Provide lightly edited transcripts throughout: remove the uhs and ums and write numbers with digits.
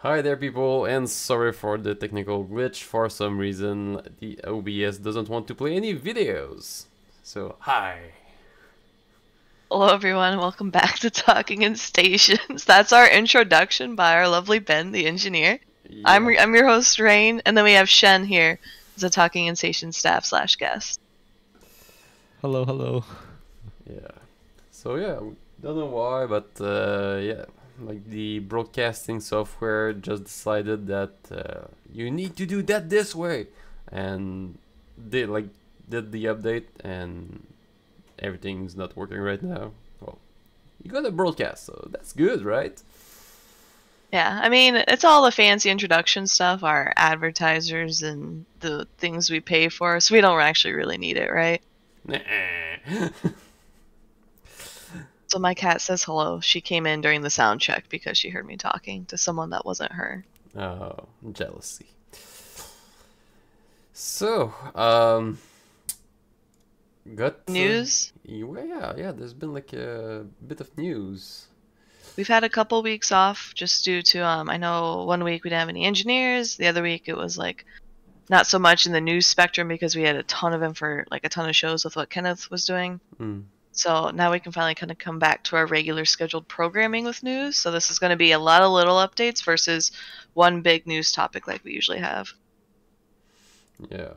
Hi there people, and sorry for the technical glitch. For some reason the OBS doesn't want to play any videos. So, hi. Hello everyone, welcome back to Talking in Stations. That's our introduction by our lovely Ben, the engineer. Yeah. I'm your host, Rain, and then we have Shen here as a Talking in Station staff / guest. Hello, hello. Yeah. So yeah, don't know why, but yeah, like the broadcasting software just decided that you need to do that this way, and did the update, and everything's not working right now. Well, you got a broadcast, so that's good, right? Yeah, I mean, it's all the fancy introduction stuff, our advertisers and the things we pay for, so we don't actually really need it, right? Nah. So my cat says hello. She came in during the sound check because she heard me talking to someone that wasn't her. Oh, jealousy. So, got News? yeah. There's been like a bit of news. We've had a couple weeks off just due to I know 1 week we didn't have any engineers. The other week it was like not so much in the news spectrum because we had a ton of a ton of shows with what Kenneth was doing. Mm. So now we can finally kind of come back to our regular scheduled programming with news. So this is going to be a lot of little updates versus one big news topic like we usually have. Yeah.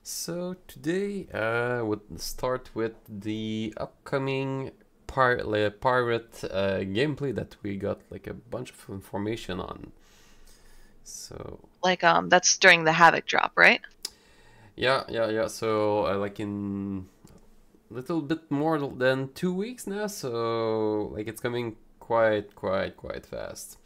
So today, we'll start with the upcoming pirate gameplay that we got like a bunch of information on. So Like that's during the Havoc drop, right? yeah. So like in little bit more than 2 weeks now, so like it's coming quite fast.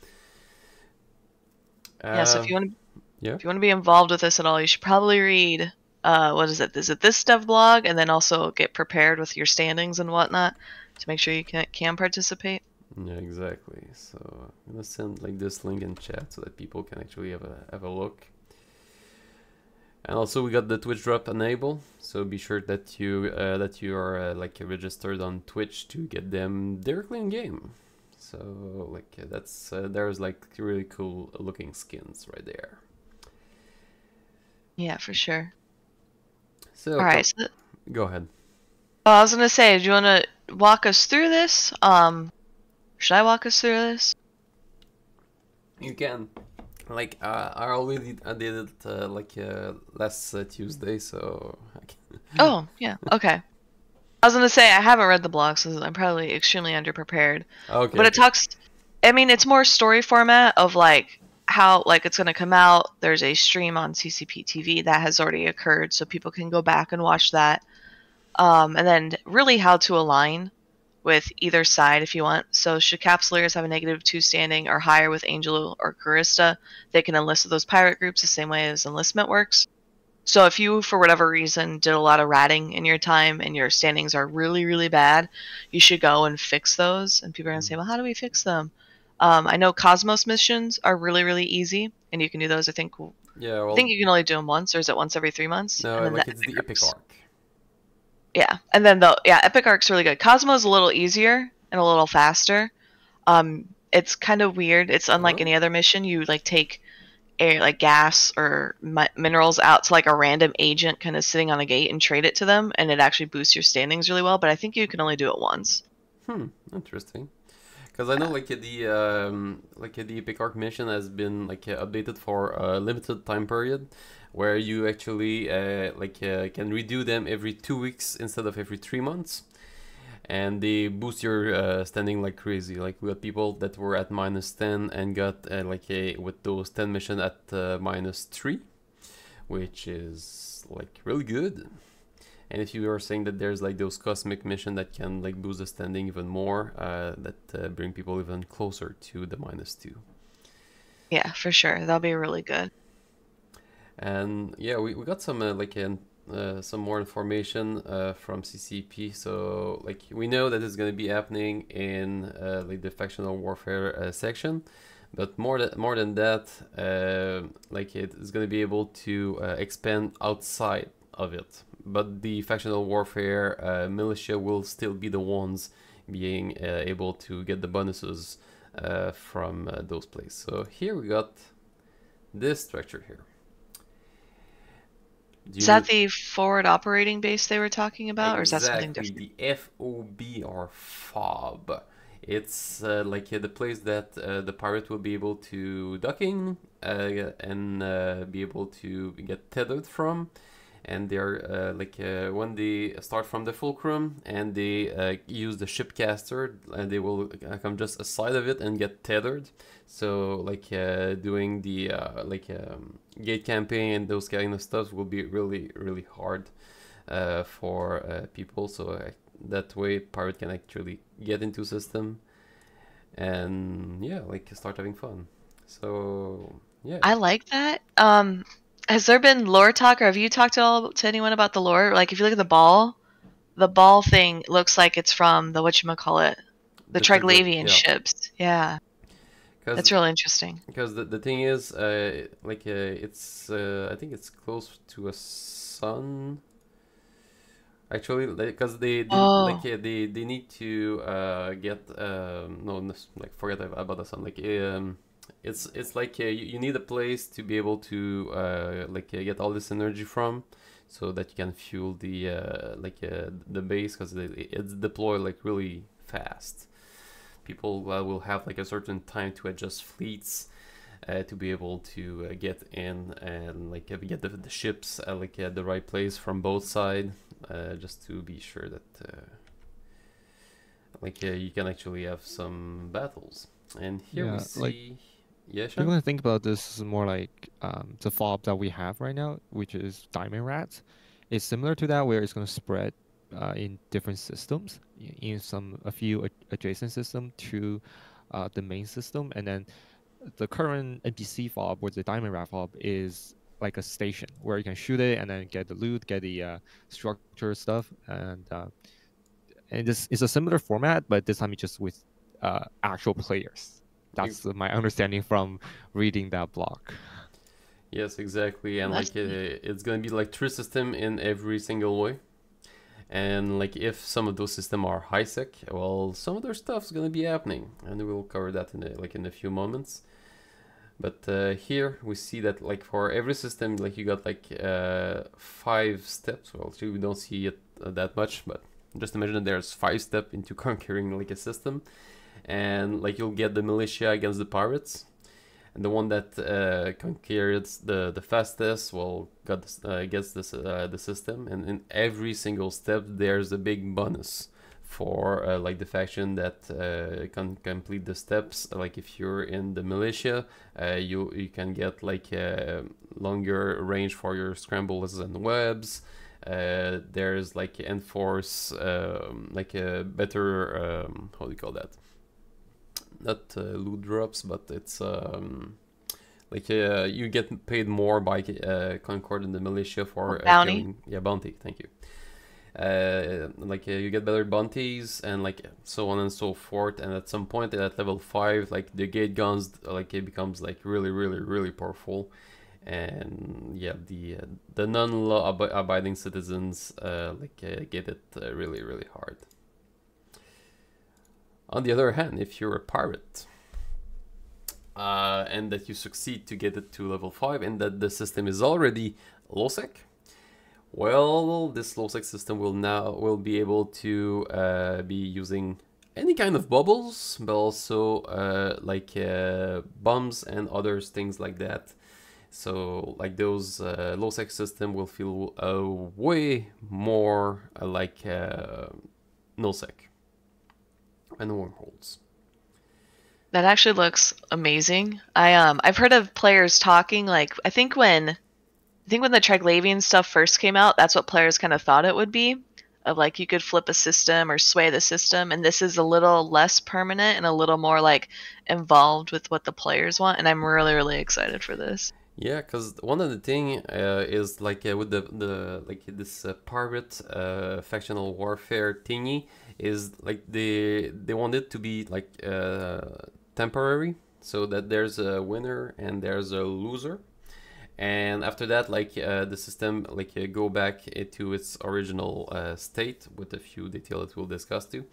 Yeah, so if you want to Yeah. if you want to be involved with this at all, you should probably read what is it? Is it this dev blog, and then also get prepared with your standings and whatnot to make sure you can participate. Yeah, exactly. So I'm gonna send like this link in chat so that people can actually have a look. And also we got the Twitch drop enable, so be sure that you are like registered on Twitch to get them directly in game. So like that's there's like really cool looking skins right there. Yeah, for sure. So All right. So, go ahead. I was gonna say, do you want to walk us through this? Should I walk us through this? You can. Like I did it like last Tuesday, so I can. Oh, yeah. Okay. I was gonna say I haven't read the blog, so I'm probably extremely underprepared. Okay. But it talks. I mean, it's more story format of like how like it's gonna come out. There's a stream on CCP TV that has already occurred, so people can go back and watch that. And then really how to align with either side if you want. So should Capsuleers have a -2 standing or higher with Angel or Karista, they can enlist with those pirate groups the same way as enlistment works. So if you, for whatever reason, did a lot of ratting in your time and your standings are really bad, you should go and fix those. And people are going to say, well, how do we fix them? I know Cosmos missions are really easy, and you can do those, I think. Yeah, well, I think you can only do them once, or is it once every 3 months? no, And then like it's the Epic Arc. Yeah, and then Epic Arc's really good. Cosmo's a little easier and a little faster. It's kind of weird. It's unlike any other mission. You like take air, like gas or minerals out to like a random agent kind of sitting on a gate and trade it to them, and it actually boosts your standings really well. But I think you can only do it once. Interesting. Because I know like the Epic Arc mission has been like updated for a limited time period, where you actually can redo them every 2 weeks instead of every 3 months, and they boost your standing like crazy. Like we got people that were at -10 and got with those 10 mission at -3, which is like really good. And if you are saying that there's like those cosmic mission that can like boost the standing even more, that bring people even closer to the -2. Yeah, for sure. That'll be really good. And yeah, we got some some more information from CCP. So like we know that it's going to be happening in like the factional warfare section, but more than that, like it is going to be able to expand outside of it. But the factional warfare militia will still be the ones being able to get the bonuses from those places. So here we got this structure here. Is that the forward operating base they were talking about, or is that something Exactly, different? the FOB or FOB. It's like the place that the pirate will be able to dock in and be able to get tethered from. And they're when they start from the fulcrum and they use the shipcaster, and they will come just aside of it and get tethered. So doing the gate campaign and those kind of stuff will be really really hard for people. So that way pirate can actually get into system and yeah, like start having fun. So yeah. I like that. Has there been lore talk, or have you talked to anyone about the lore? Like, if you look at the ball thing looks like it's from the whatchamacallit, the Triglavian Yeah. ships. Yeah, that's really interesting. Because the thing is, it's I think it's close to a sun. Actually, because they need to get like forget about the sun. It's like you need a place to be able to get all this energy from, so that you can fuel the base, because it's deployed like really fast. People will have like a certain time to adjust fleets to be able to get in and get the ships at the right place from both sides, just to be sure that you can actually have some battles. And here we see. Yeah, Sean? You're gonna think about this is more like the fob that we have right now, which is Diamond Rats. It's similar to that, where it's gonna spread in different systems, in a few adjacent system to the main system, and then the current NPC fob, or the Diamond Rat fob, is like a station where you can shoot it and then get the loot, get the structure stuff, and this is a similar format, but this time it's just with actual players. That's my understanding from reading that blog. Yes, exactly, and it's gonna be like 3 system in every single way. And if some of those systems are high sec, well, some of their stuff's gonna be happening, and we'll cover that in a few moments. But here we see that for every system, you got 5 steps. Well, actually we don't see it that much, but just imagine that there's 5 steps into conquering a system, and you'll get the militia against the pirates. And the one that conquers the fastest, well, gets the system. And in every single step, there's a big bonus for the faction that can complete the steps. If you're in the militia, you can get longer range for your scrambles and webs. There's enforce a better how do you call that? Not loot drops, but it's you get paid more by Concord and the militia for bounty. Bounty. Thank you. You get better bounties and so on and so forth. And at some point at level 5, the gate guns it becomes really really really powerful. And yeah, the non-law abiding citizens get it really really hard. On the other hand, if you're a pirate and that you succeed to get it to level 5 and that the system is already low sec, well, this low sec system will be able to be using any kind of bubbles, but also bombs and other things like that. So those low sec system will feel way more like null sec and wormholes. That actually looks amazing. I've heard of players talking I think when the Triglavian stuff first came out, that's what players kind of thought it would be, of you could flip a system or sway the system, and this is a little less permanent and a little more involved with what the players want, and I'm really really excited for this. Yeah, because one of the thing is with the this pirate factional warfare thingy is they want it to be temporary, so that there's a winner and there's a loser, and after that the system go back into its original state with a few details that we'll discuss too.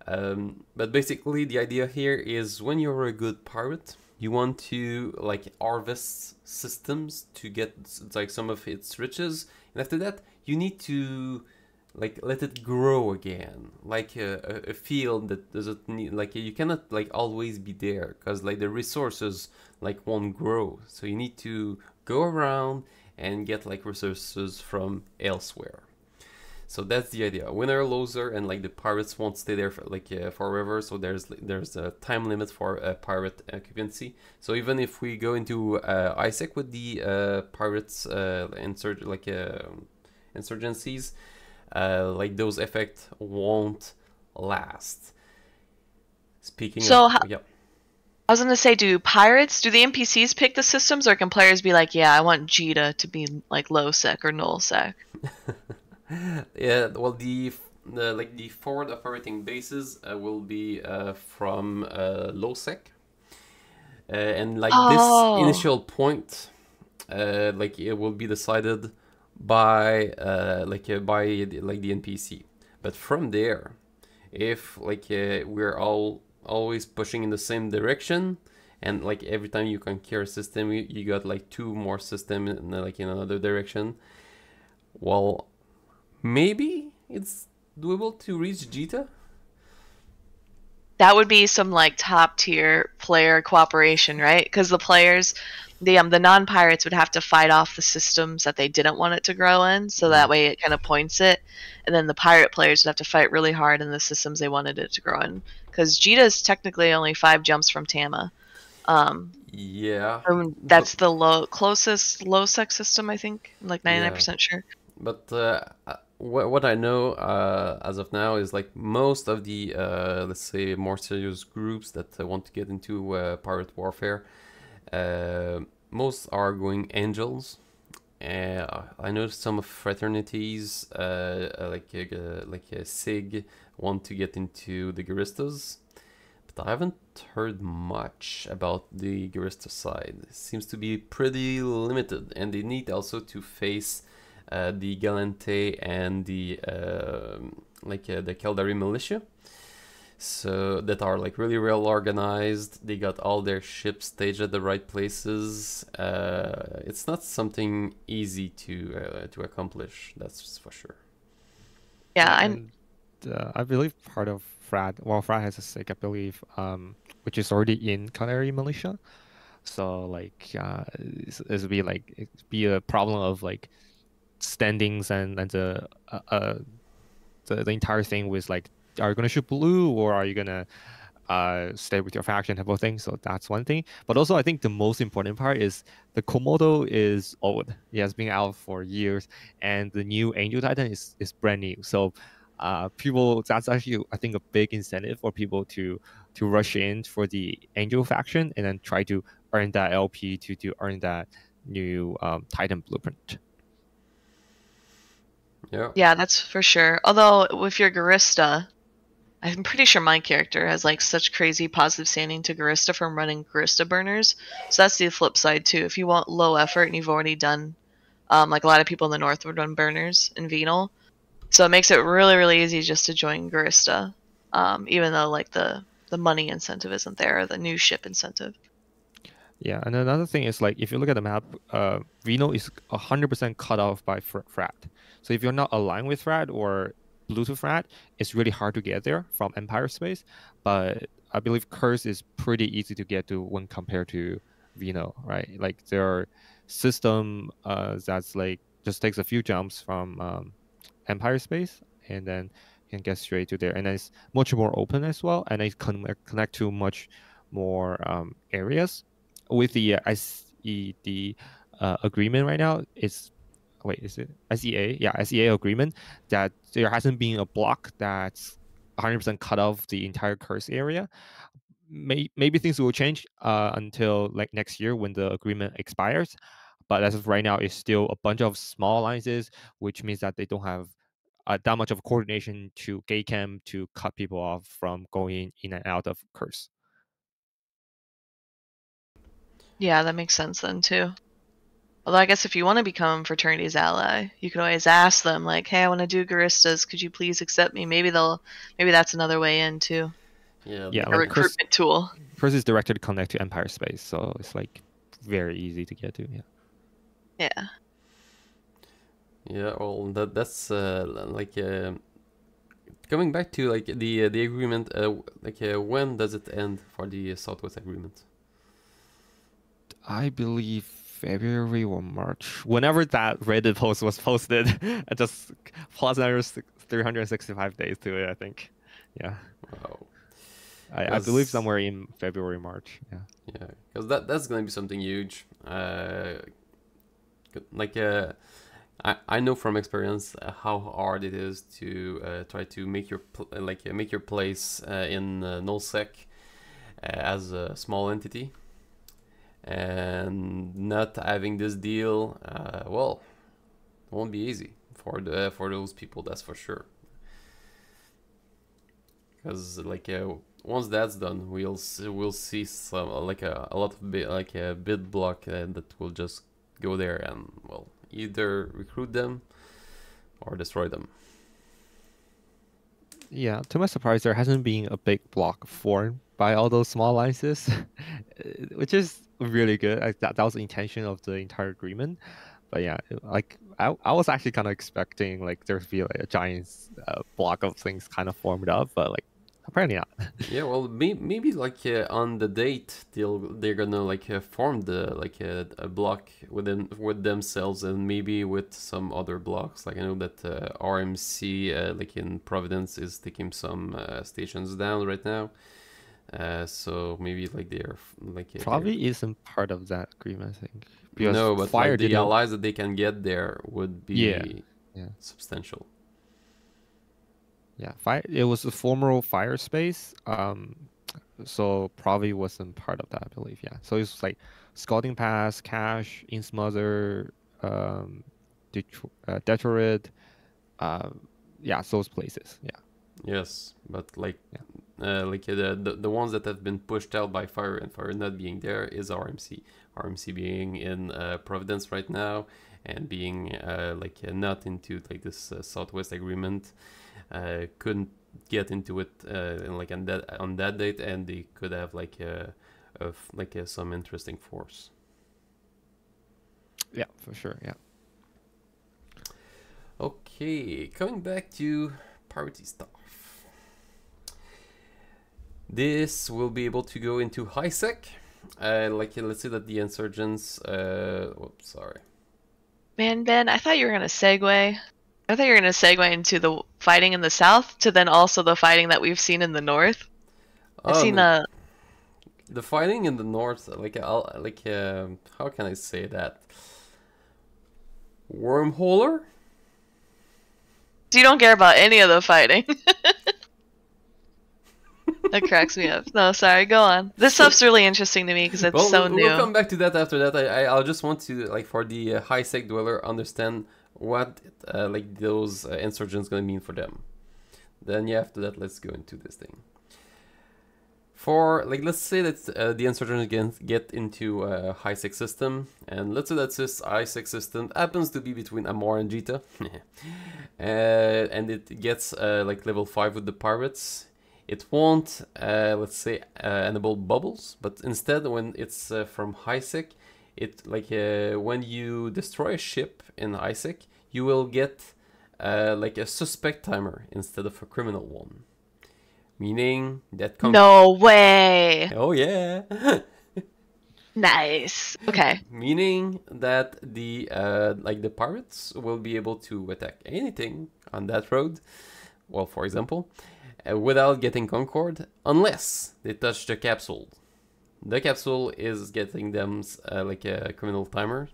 But basically, the idea here is when you're a good pirate, you want to like harvest systems to get like some of its riches, and after that, you need to like let it grow again, like a field that doesn't need like you cannot like always be there because like the resources like won't grow. So you need to go around and get like resources from elsewhere. So that's the idea. Winner, loser, and like the pirates won't stay there for, like forever. So there's a time limit for pirate occupancy. So even if we go into Isaac with the pirates insurgencies, like those effects won't last. Speaking So of, yeah. I was gonna say, do the NPCs pick the systems, or can players be like, yeah, I want Jita to be like low sec or null sec? Yeah, well, the like the forward operating bases will be from lowsec, and like this Oh, initial point, like it will be decided by like the NPC. But from there, if like we're all always pushing in the same direction, and like every time you conquer a system, you got like two more system in, like in another direction. Well, maybe it's doable to reach Jita. that would be some like top tier player cooperation, right? Because the non pirates would have to fight off the systems that they didn't want it to grow in, so that way it kind of points it, and then the pirate players would have to fight really hard in the systems they wanted it to grow in. Because Jita is technically only 5 jumps from Tama. Yeah, but That's the closest low sex system, I think. I'm like yeah, 99% sure. but what I know as of now is like most of the let's say more serious groups that want to get into pirate warfare, most are going angels. I know some of fraternities like Sig want to get into the Guristas, but I haven't heard much about the Gurista side. It seems to be pretty limited, and they need also to face the Galante and the the Caldari militia. So that are like really well organized. They got all their ships staged at the right places. It's not something easy to accomplish. That's for sure. Yeah, Yeah, I'm and I believe part of Frad, well, Frad has a SIG, I believe, which is already in Canary Militia. So like, this would be like it'd be a problem of like standings and the entire thing was like, are you gonna shoot blue or are you gonna stay with your faction type of thing? So that's one thing. But also, I think the most important part is the Komodo is old. It has been out for years, and the new Angel Titan is brand new. So people, that's actually I think a big incentive for people to rush in for the Angel faction and then try to earn that LP to earn that new Titan blueprint. Yeah. Yeah, that's for sure. Although with your Garista, I'm pretty sure my character has like such crazy positive standing to Garista from running Garista burners. So that's the flip side too. If you want low effort and you've already done, like a lot of people in the north would run burners in Venal, so it makes it really really easy just to join Garista, even though like the money incentive isn't there, or the new ship incentive. Yeah, and another thing is like if you look at the map, Reno is 100% cut off by Frat. So if you're not aligned with Frat or Bluetooth Frat, it's really hard to get there from Empire space. But I believe Curse is pretty easy to get to when compared to Reno, right? Like there are system that's like just takes a few jumps from Empire space and then can get straight to there, and then it's much more open as well, and it can connect to much more areas with the SED agreement right now. It's wait, is it SEA? Yeah, SEA agreement that there hasn't been a block that's 100% cut off the entire curse area. Maybe things will change until like next year when the agreement expires. But as of right now, it's still a bunch of small alliances, which means that they don't have that much of coordination to gate cam to cut people off from going in and out of curse. Yeah, that makes sense then too. Although I guess if you want to become Fraternity's ally, you could always ask them, like, "Hey, I want to do Garistas. Could you please accept me?" Maybe that's another way in too, Yeah, Yeah, a like recruitment tool. Curse is directly connect to Empire Space, so it's like very easy to get to. Yeah. Yeah. yeah. Well, that's like coming back to like the agreement. Like when does it end for the Southwest Agreement? I believe February or March. Whenever that Reddit post was posted, I just plus another 365 days to it, I think. Yeah. Wow. I believe 'Cause- somewhere in February, March. Yeah. Yeah, because that's gonna be something huge. Like I know from experience how hard it is to try to make your make your place in nullsec as a small entity, and not having this deal, well, won't be easy for those people. That's for sure. Because like once that's done, we'll see some like a lot of like a bid block that will just go there and well either recruit them or destroy them. Yeah, to my surprise, there hasn't been a big block formed by all those small alliances, which is really good. Like that was the intention of the entire agreement. But yeah, like I was actually kind of expecting like there to be like a giant block of things kind of formed up, but like apparently not. Yeah, well, maybe like on the date they're gonna like form the like a block with themselves and maybe with some other blocks. Like I know that RMC like in Providence is taking some stations down right now. So maybe like they're like Probably isn't part of that agreement, I think. no, but Fire like the didn't. allies that they can get there would Yeah. be Yeah. substantial. Yeah, fire. It was a former fire space. So probably wasn't part of that, I believe. Yeah. So it's like Scouting Pass, Cache, Insmother, Detroit. Yeah, those places. Yeah. Yes, but like Yeah. the ones that have been pushed out by fire and fire not being there is RMC. RMC being in Providence right now and being not into like this Southwest agreement, couldn't get into it like on that date, and they could have like some interesting force. Yeah, for sure. Yeah. Okay, coming back to parity stuff. This will be able to go into high sec. Let's say that the insurgents. Oops, sorry. Man, Ben, I thought you were gonna segue. I thought you were gonna segue into the fighting in the south to then also the fighting that we've seen in the north. I've seen the fighting in the north. How can I say that? Wormholer. You don't care about any of the fighting. That cracks me up. No, sorry, go on. This stuff's really interesting to me because it's so new. We'll come back to that after that. I'll just want to like for the high sec dweller understand what like those insurgents gonna mean for them. Then yeah, after that, let's go into this thing. For like, let's say that the insurgents get into a high sec system, and let's say that this high sec system happens to be between Amor and Jita, and it gets like level 5 with the pirates. It won't, let's say, enable bubbles, but instead, when it's from high sec, it like when you destroy a ship in high sec, you will get like a suspect timer instead of a criminal one. Meaning that no way. Oh yeah. Nice. Okay. Meaning that the like the pirates will be able to attack anything on that road. Well, for example, without getting Concord, unless they touch the capsule. The capsule is getting them like a criminal timer.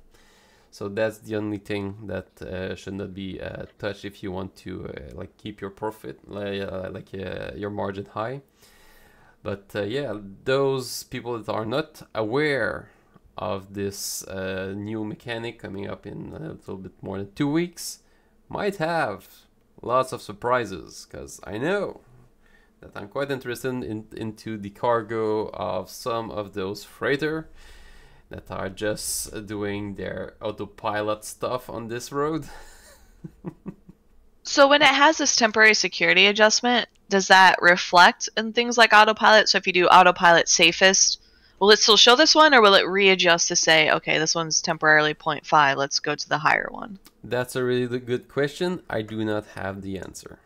So that's the only thing that should not be touched if you want to like keep your profit, your margin high. But yeah, those people that are not aware of this new mechanic coming up in a little bit more than 2 weeks might have lots of surprises, because I know that I'm quite interested into the cargo of some of those freighter that are just doing their autopilot stuff on this road. So when it has this temporary security adjustment, does that reflect in things like autopilot? So if you do autopilot safest, will it still show this one, or will it readjust to say, okay, this one's temporarily 0.5, let's go to the higher one? That's a really good question. I do not have the answer.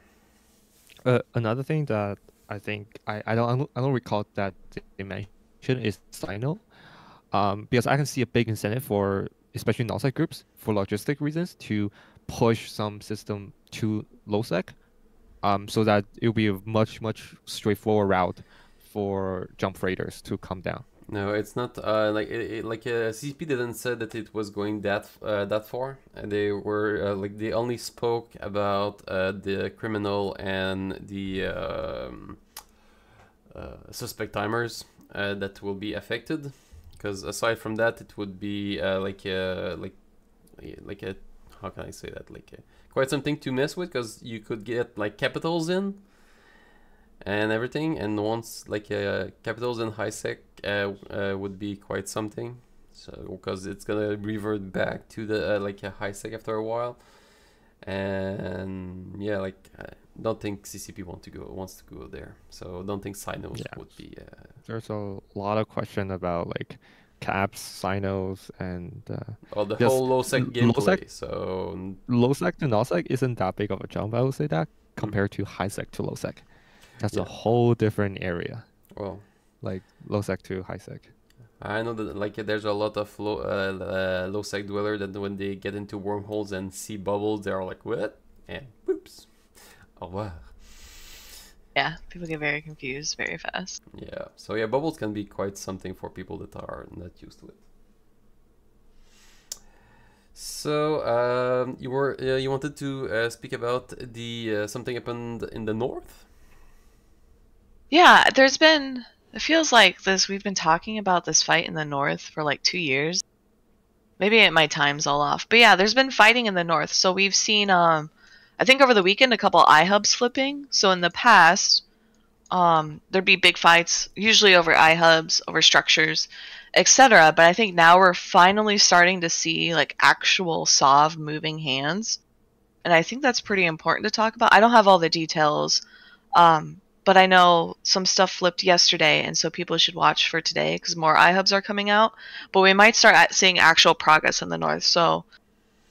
Another thing that I think I don't recall that they mentioned is Sino, because I can see a big incentive for especially null sec groups for logistic reasons to push some system to low sec, so that it'll be a much straightforward route for jump freighters to come down. No, it's not CCP didn't say that it was going that far. They were they only spoke about the criminal and the suspect timers that will be affected. Because aside from that, it would be like a how can I say that, quite something to mess with, because you could get like capitals in and everything, and once capitals in high sec would be quite something. So because it's gonna revert back to the a high sec after a while, and yeah, I don't think CCP wants to go there. So don't think Sinos would be. There's a lot of question about caps, sinos, and the whole low sec gameplay. So low sec to null sec isn't that big of a jump, I would say, that compared to high sec to low sec. That's a whole different area. Well, low sec to high sec. I know that there's a lot of low sec dweller that when they get into wormholes and see bubbles, they're like, what? And whoops. Oh wow. Yeah, people get very confused very fast. Yeah, so yeah, bubbles can be quite something for people that are not used to it. So you wanted to speak about the something happened in the north? Yeah, it feels like we've been talking about this fight in the north for like 2 years. Maybe my time's all off. But yeah, there's been fighting in the north. So we've seen, I think over the weekend, a couple iHubs flipping. So in the past, there'd be big fights, usually over iHubs, over structures, etc. But I think now we're finally starting to see actual SOV moving hands. And I think that's pretty important to talk about. I don't have all the details. But I know some stuff flipped yesterday, and so people should watch for today because more iHubs are coming out. But we might start seeing actual progress in the north, so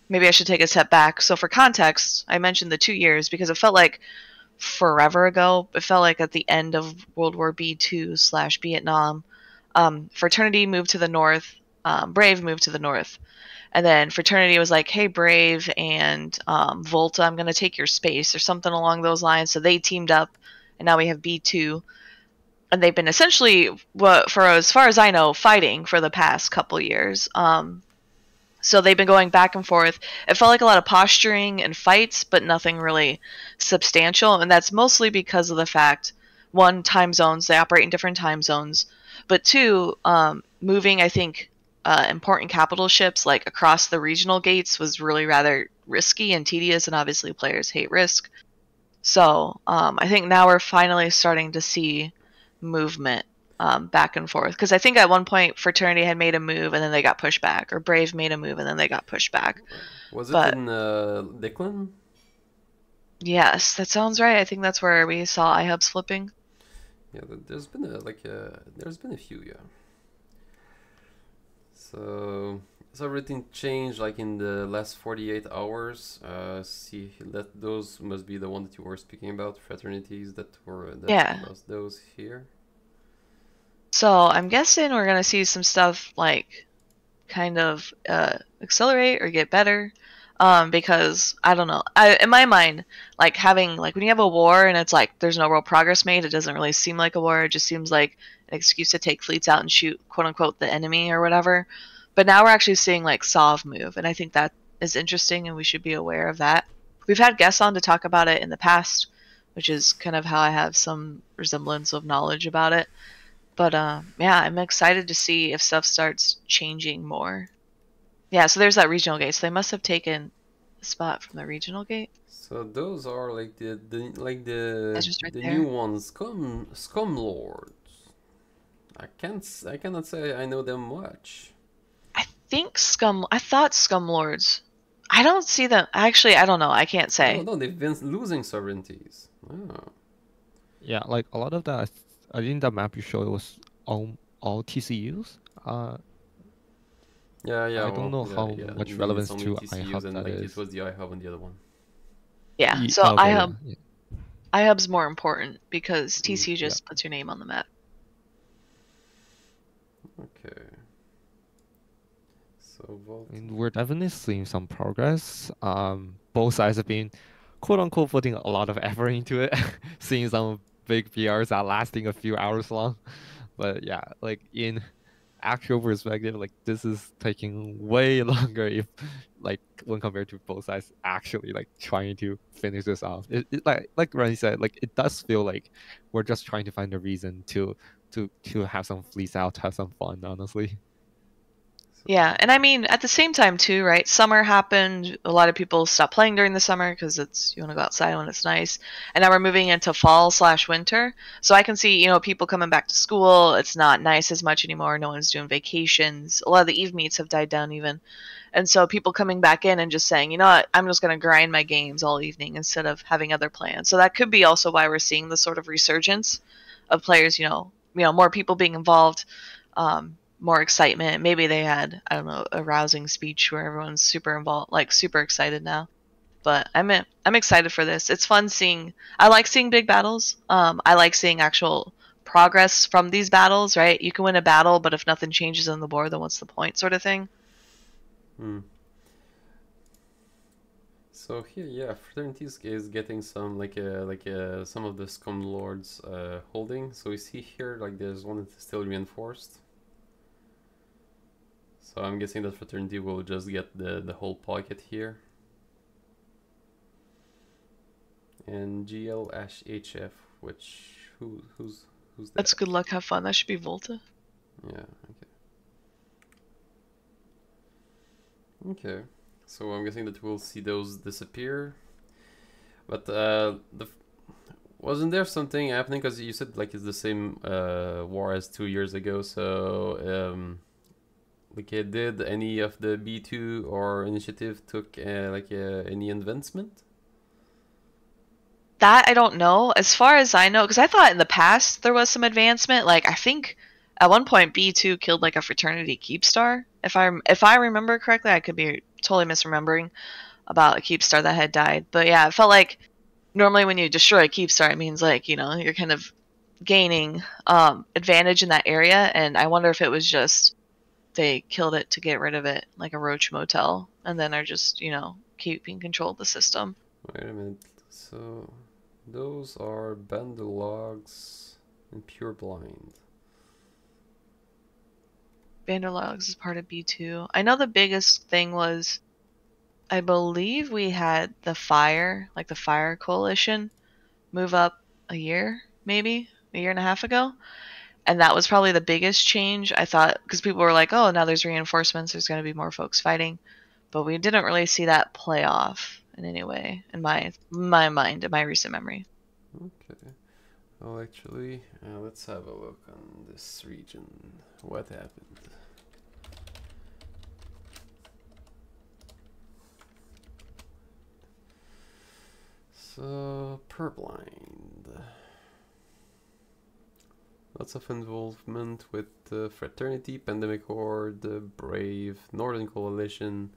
maybe I should take a step back. So for context, I mentioned the 2 years because it felt like forever ago. It felt like at the end of World War B2/Vietnam. Fraternity moved to the north, Brave moved to the north. And then Fraternity was like, hey, Brave and Volta, I'm going to take your space or something along those lines. So they teamed up. And now we have B2, and they've been essentially, for as far as I know, fighting for the past couple years. So they've been going back and forth. It felt like a lot of posturing and fights, but nothing really substantial. And that's mostly because of the fact, one, time zones, they operate in different time zones. But two, moving, I think, important capital ships across the regional gates was really rather risky and tedious, and obviously players hate risk. So I think now we're finally starting to see movement back and forth. Because I think at one point Fraternity had made a move and then they got pushed back. Or Brave made a move and then they got pushed back. Was it in Declan? Yes, that sounds right. I think that's where we saw iHubs flipping. Yeah, there's been a few, yeah. So everything changed in the last 48 hours. See that those must be the one that you were speaking about, fraternities that lost those here. So I'm guessing we're gonna see some stuff kind of accelerate or get better. Because I don't know. In my mind, having when you have a war and it's there's no real progress made, it doesn't really seem like a war. It just seems like an excuse to take fleets out and shoot quote unquote the enemy or whatever. But now we're actually seeing SOV move, and I think that is interesting, and we should be aware of that. We've had guests on to talk about it in the past, which is kind of how I have some resemblance of knowledge about it. But yeah, I'm excited to see if stuff starts changing more. Yeah, so there's that regional gate. So they must have taken a spot from the regional gate. So those are the right new ones, Scum Lords. I cannot say I know them much. think Scum. I thought Scum Lords. I don't see them. Actually, I don't know. I can't Oh say. no, they've been losing sovereignties. Oh. Yeah, like a lot of that. I think the map you showed was all TCUs. Yeah, yeah, I don't well, know yeah, how yeah. much Indeed, it's relevance only to TCUs iHub and that like it is. was the iHub on the other one. Yeah. So Okay, yeah, yeah. iHub's more important because TCU Yeah. just puts your name on the map. Okay. So Vault. I mean, we're definitely seeing some progress. Both sides have been, quote unquote, putting a lot of effort into it. Seeing some big PRs that lasting a few hours long, but yeah, like in actual perspective, like this is taking way longer if, like, when compared to both sides actually like trying to finish this off. It like Ronnie said, like it does feel like we're just trying to find a reason to have some fleece out, have some fun, honestly. Yeah, and I mean at the same time too, right? Summer happened. A lot of people stopped playing during the summer because you want to go outside when it's nice. And now we're moving into fall/winter. So I can see, people coming back to school. It's not nice as much anymore. No one's doing vacations. A lot of the eve meets have died down even. And so people coming back in and just saying, you know what, I'm just going to grind my games all evening instead of having other plans. So that could be also why we're seeing the sort of resurgence of players. More people being involved. More excitement. Maybe they had, I don't know, a rousing speech where everyone's super involved, like super excited now. But I'm excited for this. It's fun seeing. I like seeing big battles. I like seeing actual progress from these battles. Right? You can win a battle, but if nothing changes on the board, then what's the point? Sort of thing. Hmm. So here, yeah, Fraternity is getting some some of the Scum Lords holding. So we see here like there's one that's still reinforced. So I'm guessing that Fraternity will just get the whole pocket here. And GLHF, who's that? That's good luck. Have fun. That should be Volta. Yeah. Okay. So I'm guessing that we'll see those disappear. But wasn't there something happening? Because you said like it's the same war as 2 years ago. So did any of the B2 or initiative took any advancement? That I don't know. As far as I know, because I thought in the past there was some advancement. Like I think at one point B2 killed like a fraternity keepstar. If I remember correctly, I could be totally misremembering about a keepstar that had died. But yeah, it felt like normally when you destroy a keepstar, it means like you're kind of gaining advantage in that area. And I wonder if it was just they killed it to get rid of it, like a roach motel, and then are just keeping control of the system. Wait a minute. So those are bundle logs and pure blind. Vanderlogs is part of B2. I know the biggest thing was, I believe we had the fire coalition, move up a year, maybe a year and a half ago. And that was probably the biggest change, I thought, because people were like, oh, now there's reinforcements, there's going to be more folks fighting. But we didn't really see that play off in any way, in my mind, in my recent memory. Okay. Well, actually, let's have a look on this region. What happened? So, purblind. Lots of involvement with Fraternity, Pandemic Horde, Brave, Northern Coalition.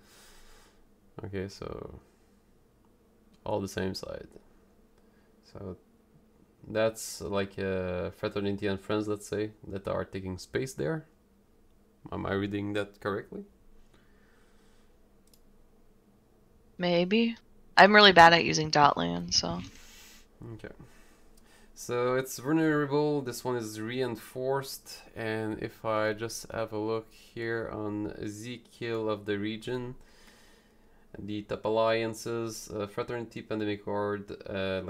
Okay, so all the same side. So that's like Fraternity and Friends, let's say, that are taking space there. Am I reading that correctly? Maybe. I'm really bad at using dotland, so. Okay. So it's vulnerable, this one is reinforced, and if I just have a look here on Z-kill of the region, the top alliances, Fraternity, Pandemic Horde, are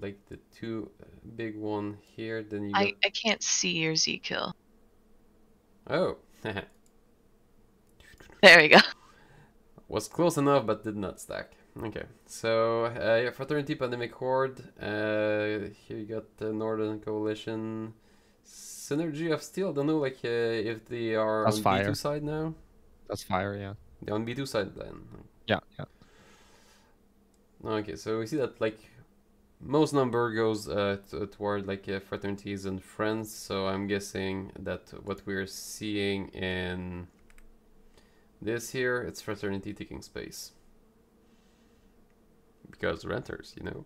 like the two big one here. Then you I can't see your Z kill. Oh, There we go. was close enough but did not stack. Okay, so yeah, Fraternity, Pandemic Horde. Here you got the Northern Coalition, Synergy of Steel. I don't know if they are That's on fire. B2 side now. That's fire, yeah. The on B2 side then. Yeah, yeah. Okay, so we see that like most number goes toward like fraternities and friends. So I'm guessing that what we're seeing in this here, it's fraternity taking space. Because renters, you know,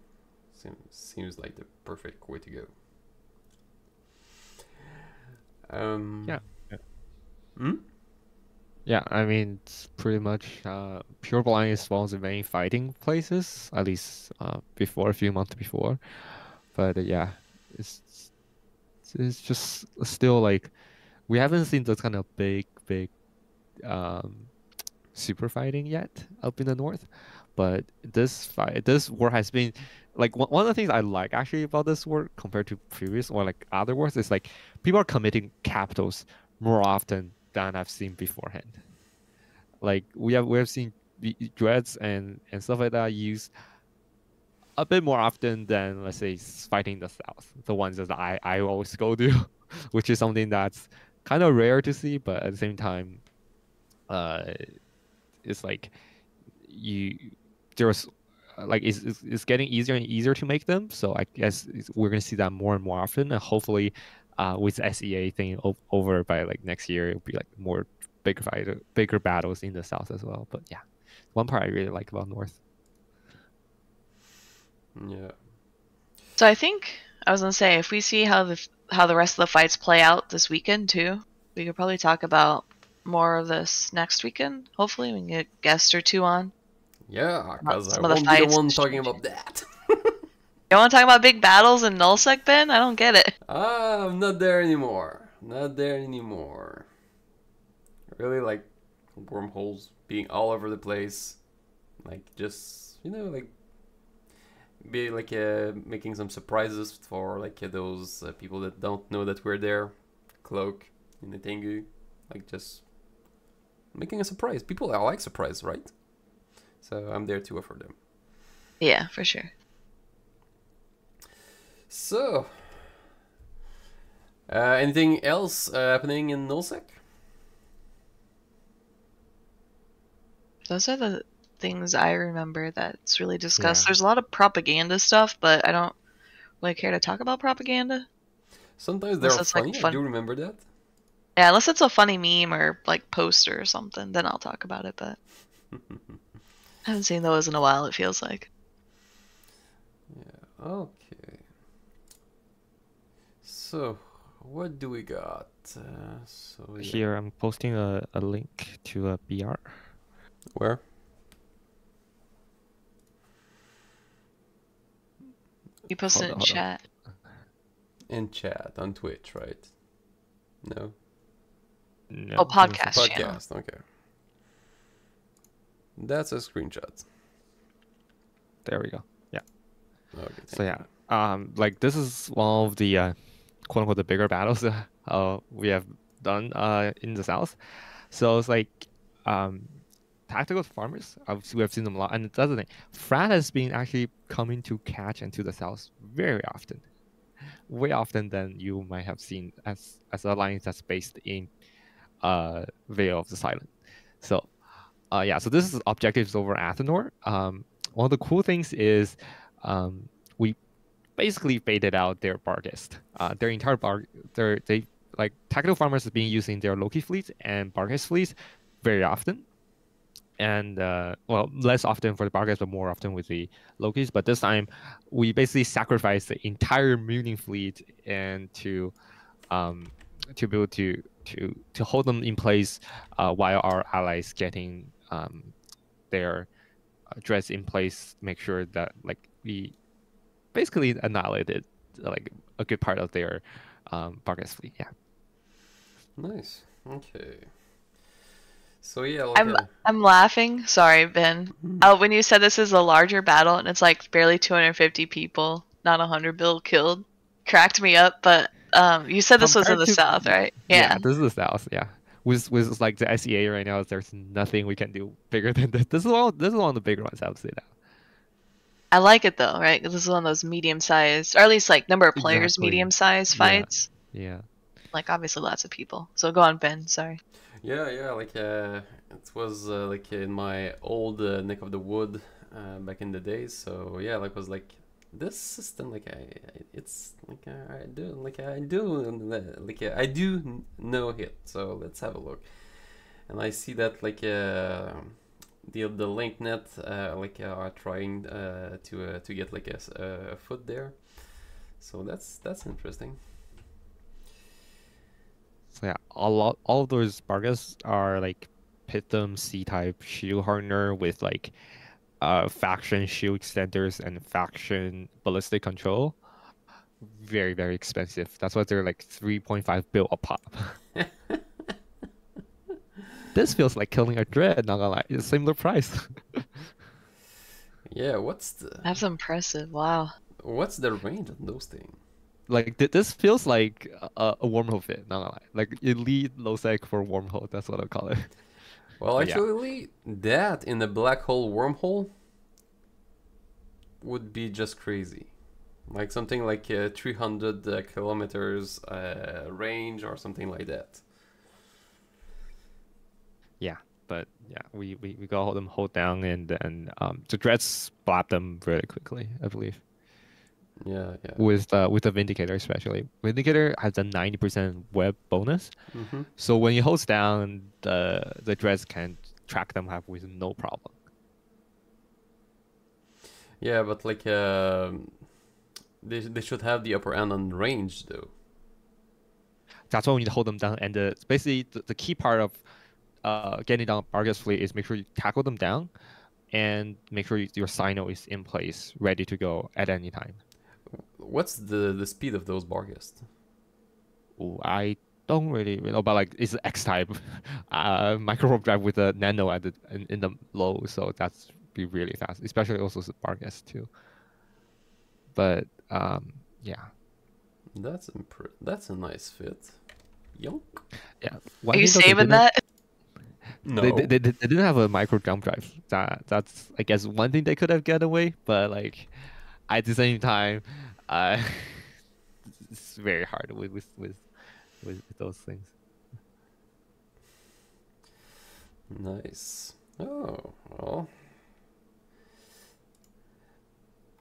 seems like the perfect way to go. Yeah. Hmm? Yeah, I mean, it's pretty much Pure Blind is one of the main fighting places, at least before, a few months before. But yeah, it's it's just still like we haven't seen those kind of big um, super fighting yet up in the north. But this war has been like one of the things I like actually about this war compared to previous or like other wars is like people are committing capitals more often than I've seen beforehand. Like we have seen dreads and stuff like that used a bit more often than let's say fighting the south, the ones that I always go to, which is something that's kind of rare to see, but at the same time, uh, it's like you there's like it's getting easier and easier to make them. So I guess we're gonna see that more and more often, and hopefully, with the SEA thing over by like next year, it'll be like more bigger battles in the south as well. But yeah, one part I really like about North. Yeah. So I think I was gonna say if we see how the rest of the fights play out this weekend too, we could probably talk about more of this next weekend. Hopefully, we can get a guest or two on. Yeah, because I Some of the won't be the fights one and talking strategy. about that. You want to talk about big battles in nullsec, Ben? I don't get it. I'm not there anymore. Not there anymore. Really like wormholes being all over the place. Like just like be like making some surprises for like those people that don't know that we're there. Cloak in the Tengu, like just making a surprise. People are like surprise, right? So I'm there to offer them. Yeah, for sure. So, anything else happening in nullsec? Those are the things I remember that's really discussed. Yeah. There's a lot of propaganda stuff, but I don't really care to talk about propaganda. Sometimes they're Unless it's like funny. I fun. do remember that. Yeah, unless it's a funny meme or like poster or something, then I'll talk about it. But I haven't seen those in a while. It feels like. Yeah. Okay. So, what do we got? Yeah. Here I'm posting a link to a BR. Where? You posted it in chat. In chat on Twitch, right? No. No, Oh, podcast channel. Podcast. Okay. That's a screenshot. There we go. Yeah. Okay. So yeah, like this is one of the quote unquote the bigger battles we have done in the south. So it's like tactical farmers. We have seen them a lot, and that's the thing. Frat has been actually coming to catch into the south very often, way often than you might have seen as an alliance that's based in Veil of the Silent. So yeah, so this is objectives over Athenor. One of the cool things is we basically baited out their Barghest. Their entire they like tactical farmers is being used in their Loki fleet and Barghest fleets very often. And well, less often for the Barghest, but more often with the Lokis. But this time, we basically sacrificed the entire Munin fleet and to be able to hold them in place while our allies getting their dreads in place, make sure that like we basically annihilated like a good part of their Barghest fleet. Yeah. Nice. Okay. So yeah, like I'm laughing. Sorry, Ben. When you said this is a larger battle and it's like barely 250 people, not 100 bill killed, cracked me up. But you said this was in the south, right? Yeah, this is the south. Yeah, with like the SEA right now, there's nothing we can do bigger than this. This is one of the bigger ones. I would say that. I like it though, right? Because this is one of those medium-sized, or at least like number of players Exactly. medium-sized fights. Yeah. Like obviously lots of people. So go on, Ben. Sorry. Yeah, like it was like in my old neck of the wood back in the days. So yeah, like was like this system like it's like I do like I do know it. So let's have a look. And I see that like the link net like are trying to get like a foot there. So that's interesting. So yeah, all of those bargas are like Pitham C type shield hardener with like faction shield extenders and faction ballistic control. Very, very expensive. That's why they're like 3.5 bill a pop. This feels like killing a dread, not gonna lie. It's a similar price. Yeah, what's the That's impressive. Wow. range on those things? Like this feels like a wormhole fit, not gonna lie. Like elite low sec for wormhole, that's what I call it. Well, But yeah. actually, that in a black hole wormhole would be just crazy. Like something like 300 kilometers range or something like that. Yeah. But yeah, we got them hold down and then the dreads spot them very quickly, I believe. Yeah, yeah. With the Vindicator especially. Vindicator has a 90% web bonus. Mm-hmm. So when you hold down, the dreads can track them up with no problem. Yeah, but like they should have the upper end on range though. That's why we need to hold them down. And basically the key part of getting down Bargas fleet is make sure you tackle them down and make sure your Sino is in place, ready to go at any time. What's the speed of those Barghest? Ooh, I don't really know, but like it's X type micro drive with a nano at in the low, so that's be really fast, especially also Bargas too. But yeah. That's a nice fit. Yonk. Yeah. Are you saving that? No. They didn't have a micro jump drive. That's I guess one thing they could have get away, but like at the same time, uh, it's very hard with those things. Nice. Oh, well.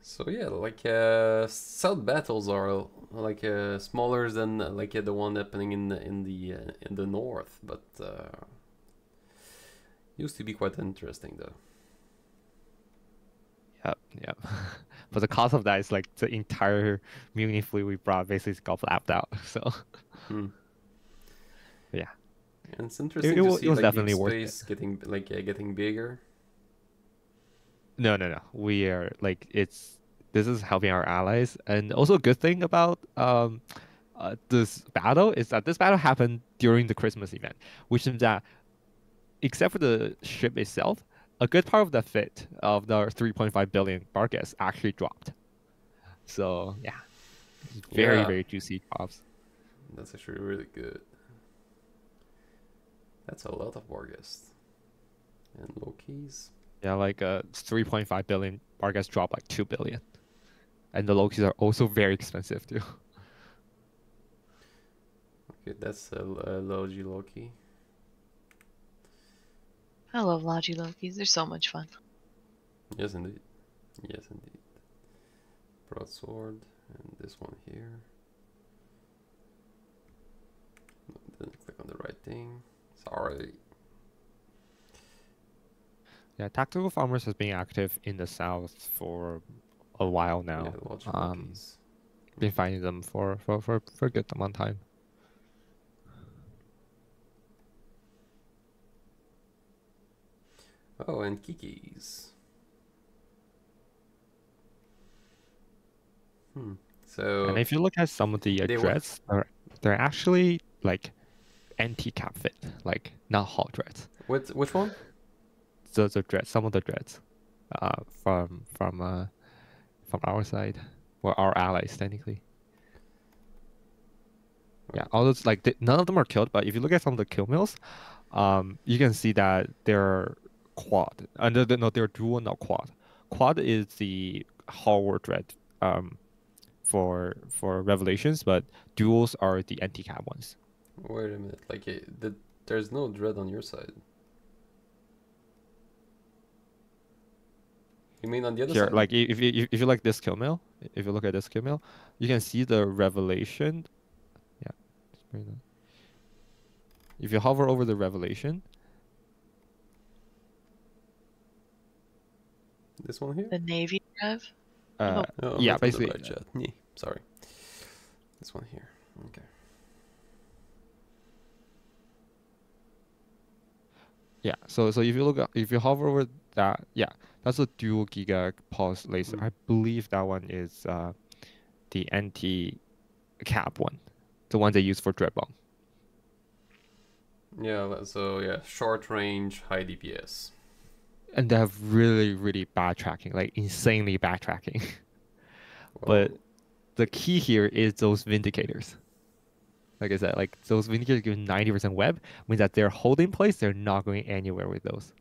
So yeah, like South battles are like smaller than like the one happening in the north, but used to be quite interesting though. Yep. But the cost of that is like the entire Muni fleet we brought basically got flapped out. So Hmm. yeah, And it's interesting to it see was like deep definitely worth it. space getting like getting bigger. No. We are like this is helping our allies, and also a good thing about this battle is that this battle happened during the Christmas event, which means that except for the ship itself, a good part of the fit of the 3.5 billion Bargas actually dropped. So yeah, very Yeah, very juicy drops. that's actually really good. That's a lot of Barghest and Lokis. Yeah, like 3.5 billion Bargas dropped like 2 billion, and the Lokis are also very expensive too. Okay, that's a Logi Loki. I love Logi Lokis. They're so much fun. Yes, indeed. Yes, indeed. Broadsword and this one here. No, didn't click on the right thing. Sorry. Yeah, Tactical Farmers has been active in the south for a while Yeah, now. Logi Lokis. Been finding them for a good amount of time. Oh, and Kikis. So. And if you look at some of the They dreads, they're actually like anti-cap fit, like not hot dreads. Which one? The dreads, some of the dreads, from our side, or our allies technically. Yeah, all those like none of them are killed, but if you look at some of the kill mills, you can see that they're quad. No, they're dual, not quad. Quad is the hardware dread, for revelations, but duals are the anti-cap ones. Wait a minute. Like there's no dread on your side. You mean on the other Here, side? like if you like this kill mill, if you look at this kill mill, you can see the revelation. Yeah, it's pretty nice. If you hover over the revelation, This one here? The Navy rev. uh, Oh, I'm yeah, not on the basically, right chat. Yeah, sorry. This one here. Okay. yeah. So if you look at, if you hover over that, yeah, that's a dual giga pulse laser. I believe that one is the anti cap one, the one they use for dread bomb. Yeah, so yeah, short range, high DPS. And they have really, really bad tracking, like insanely bad tracking. Well, But the key here is those vindicators. Like I said, like those vindicators give 90% web, means that they're holding place, they're not going anywhere with those.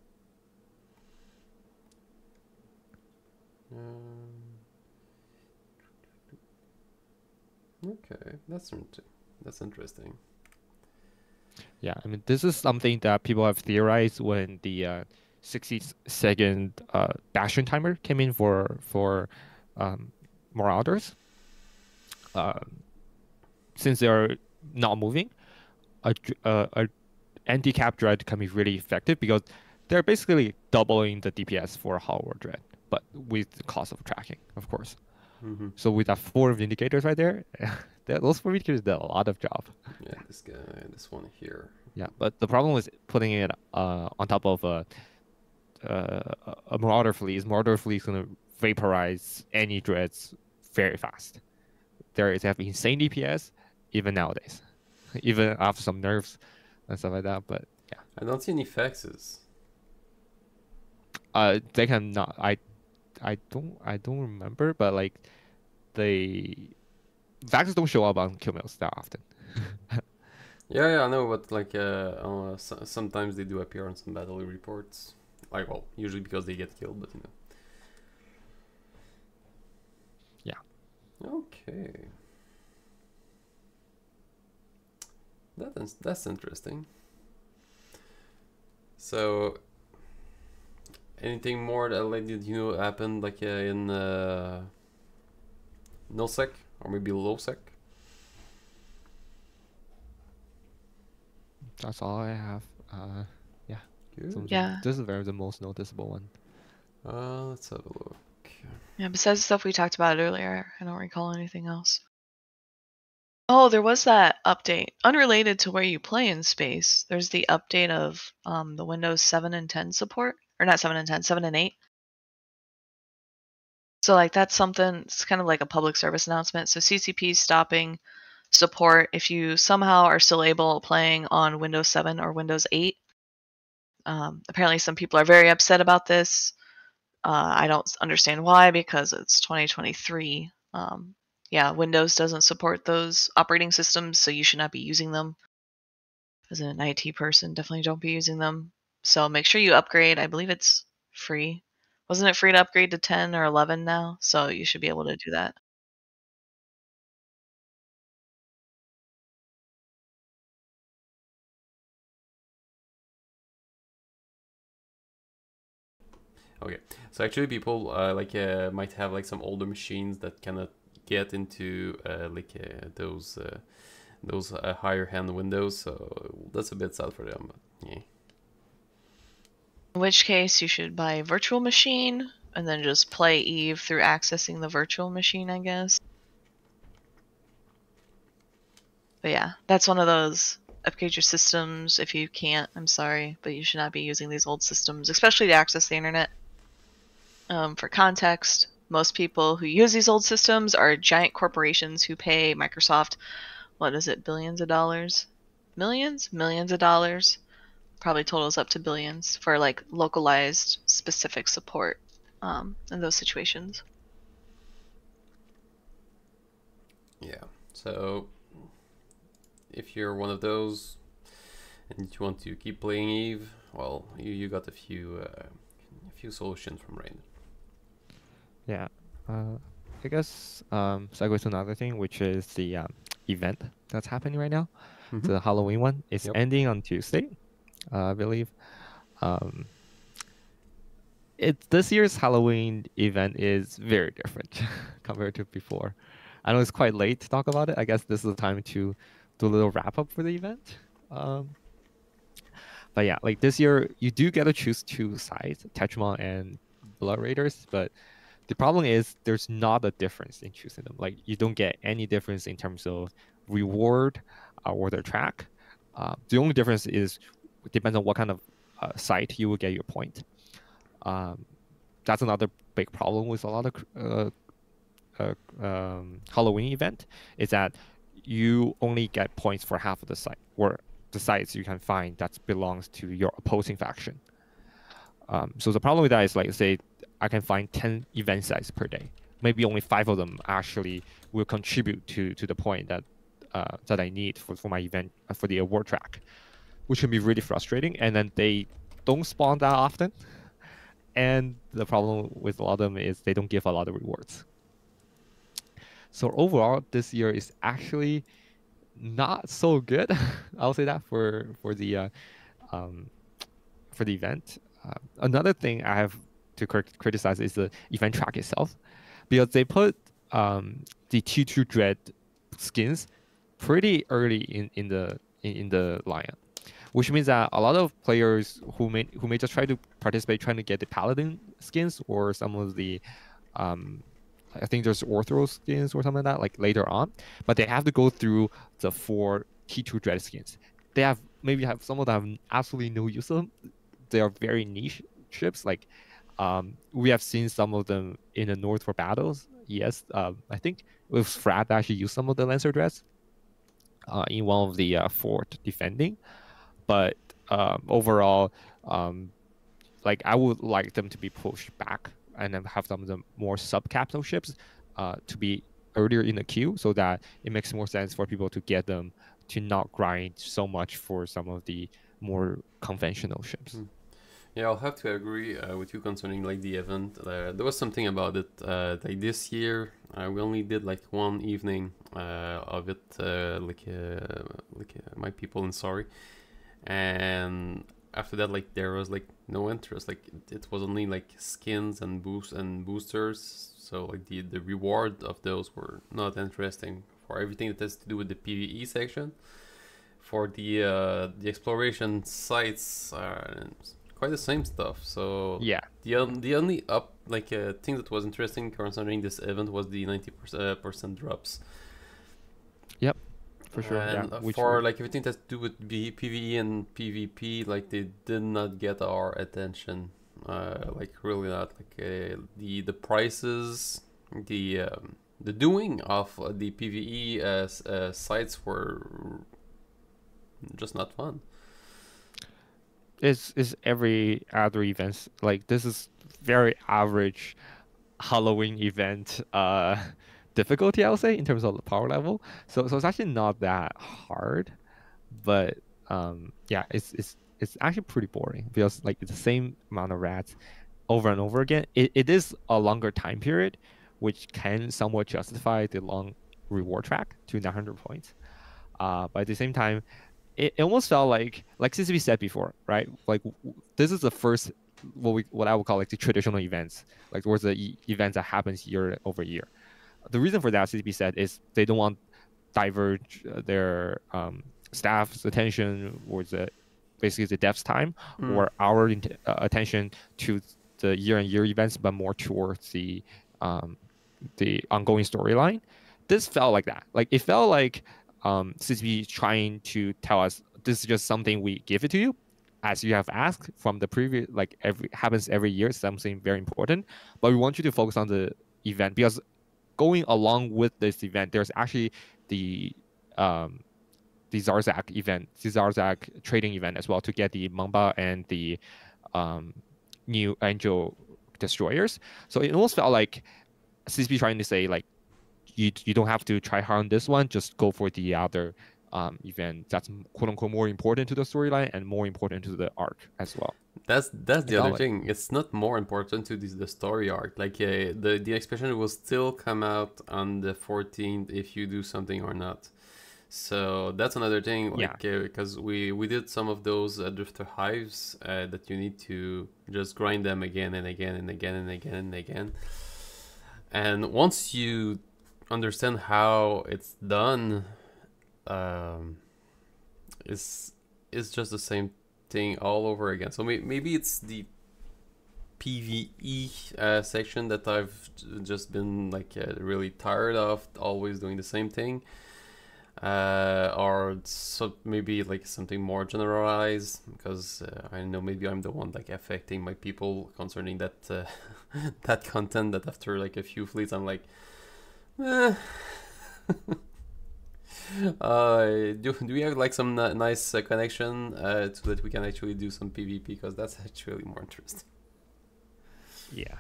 okay, that's interesting. Yeah, I mean, this is something that people have theorized when the 60-second bastion timer came in for Marauders. Since they're not moving, a anti-cap dread can be really effective because they're basically doubling the DPS for Hollow Dread, but with the cost of tracking, of course. So with that 4 indicators right there, those 4 indicators did a lot of job. Yeah, this guy, this one here. Yeah, but the problem with putting it on top of a Marauder fleet is Marauder fleet is going to vaporize any dreads very fast. They have insane DPS even nowadays, even after some nerfs and stuff like that. But yeah, I don't see any faxes. they can not. I don't remember, but like the Vaxes don't show up on kill mills that often. Yeah, I know, but like sometimes they do appear on some battle reports. Like, well, usually because they get killed, but you know. Yeah. Okay. That's interesting. So, anything more that like did you know happened like in nullsec or maybe lowsec? That's all I have. Yeah. Good. Yeah. This is the most noticeable one. Let's have a look. Yeah, besides the stuff we talked about earlier, I don't recall anything else. Oh, there was that update. Unrelated to where you play in space, there's the update of the Windows 7 and 10 support. Or not 7 and 10, 7 and 8. So like that's something, it's kind of like a public service announcement. So CCP is stopping support if you somehow are still able playing on Windows 7 or Windows 8. Apparently some people are very upset about this. I don't understand why, because it's 2023. Yeah, Windows doesn't support those operating systems, so you should not be using them. As an IT person, definitely don't be using them. So make sure you upgrade. I believe it's free. Wasn't it free to upgrade to 10 or 11 now? So you should be able to do that. Okay, so actually people might have like some older machines that cannot get into those higher hand windows, so that's a bit sad for them. But yeah. In which case, you should buy a virtual machine and then just play Eve through accessing the virtual machine, I guess. But yeah, that's one of those upgrade your systems if you can't. I'm sorry, but you should not be using these old systems, especially to access the internet. For context, most people who use these old systems are giant corporations who pay Microsoft, what is it, billions of dollars? Millions? Millions of dollars. Probably totals up to billions for like localized specific support in those situations. Yeah, so if you're one of those and you want to keep playing Eve, well, you got a few solutions from Rain. Yeah. I guess segue to another thing, which is the event that's happening right now. Mm-hmm. the Halloween one. It's Yep. ending on Tuesday, I believe. Um, this year's Halloween event is very different compared to before. I know it's quite late to talk about it. I guess this is the time to do a little wrap up for the event. Um, but yeah, like this year, you do get to choose two sides, Tetrimon and Blood Raiders. But the problem is there's not a difference in choosing them. Like you don't get any difference in terms of reward or the track. The only difference is it depends on what kind of site you will get your point. Um, that's another big problem with a lot of Halloween event is that you only get points for half of the site, or the sites you can find that belongs to your opposing faction. So the problem with that is, like, say, I can find 10 event sites per day. Maybe only 5 of them actually will contribute to the point that that I need for my event, for the award track, which can be really frustrating. And then they don't spawn that often. And the problem with a lot of them is they don't give a lot of rewards. So overall, this year is actually not so good. I'll say that um, for the event. Another thing I have to criticize is the event track itself, because they put the T2 Dread skins pretty early in the lineup, which means that a lot of players who may just try to participate, trying to get the Paladin skins or some of the I think there's Orthro skins or something like that, like later on, but they have to go through the 4 T2 Dread skins. They have some of them have absolutely no use of them. They are very niche ships. Like we have seen some of them in the North for battles. Yes, I think it was Frat that actually used some of the Lancer Dreads in one of the fort defending. But overall, like I would like them to be pushed back and then have some of the more sub-capital ships to be earlier in the queue, so that it makes more sense for people to get them to not grind so much for some of the more conventional ships. Yeah, I'll have to agree with you concerning like the event. There was something about it. Like this year, we only did like one evening of it, my people in Sorry, and after that, like there was like no interest. Like it was only like skins and boosters. So like the reward of those were not interesting for everything that has to do with the PVE section. For the exploration sites, quite the same stuff. So Yeah, the only thing that was interesting concerning this event was the 90% drops. yep, for sure. And Yeah, for like everything that's to do with PVE and PvP, like they did not get our attention. Like really not. Like the prices, the doing of the PVE sites were just not fun. is every other events like this is very average Halloween event difficulty, I would say, in terms of the power level. So it's actually not that hard, but yeah, it's actually pretty boring because like it's the same amount of rats over and over again. It is a longer time period, which can somewhat justify the long reward track to 900 points. But at the same time, it almost felt like since we said before, right? Like this is the first what I would call like the traditional events, like towards the events that happens year over year. The reason for that, CCP said, is they don't want diverge their staff's attention or basically the dev's time or our attention to the year-on-year events, but more towards the ongoing storyline. This felt like that. Like it felt like CCP trying to tell us this is just something we give it to you, as you have asked from the previous, like happens every year, something very important. But we want you to focus on the event, because going along with this event, there's actually the Zarzak event, the Zarzak trading event as well, to get the Mamba and the new Angel destroyers. So it almost felt like CCP trying to say like you don't have to try hard on this one, just go for the other event that's quote unquote more important to the storyline and more important to the arc as well. That's the other like thing. It's not more important to the story arc. Like the expansion will still come out on the 14th if you do something or not. So that's another thing, Yeah. like because we did some of those drifter hives that you need to just grind them again and again and again and again and again. And once you understand how it's done, um, it's just the same thing all over again. So maybe it's the PVE section that I've just been like really tired of always doing the same thing, or so maybe like something more generalized, because I know maybe I'm the one like affecting my people concerning that that content, that after like a few fleets I'm like, eh. Do we have like some nice connection so that we can actually do some PvP, because that's actually more interesting. Yeah.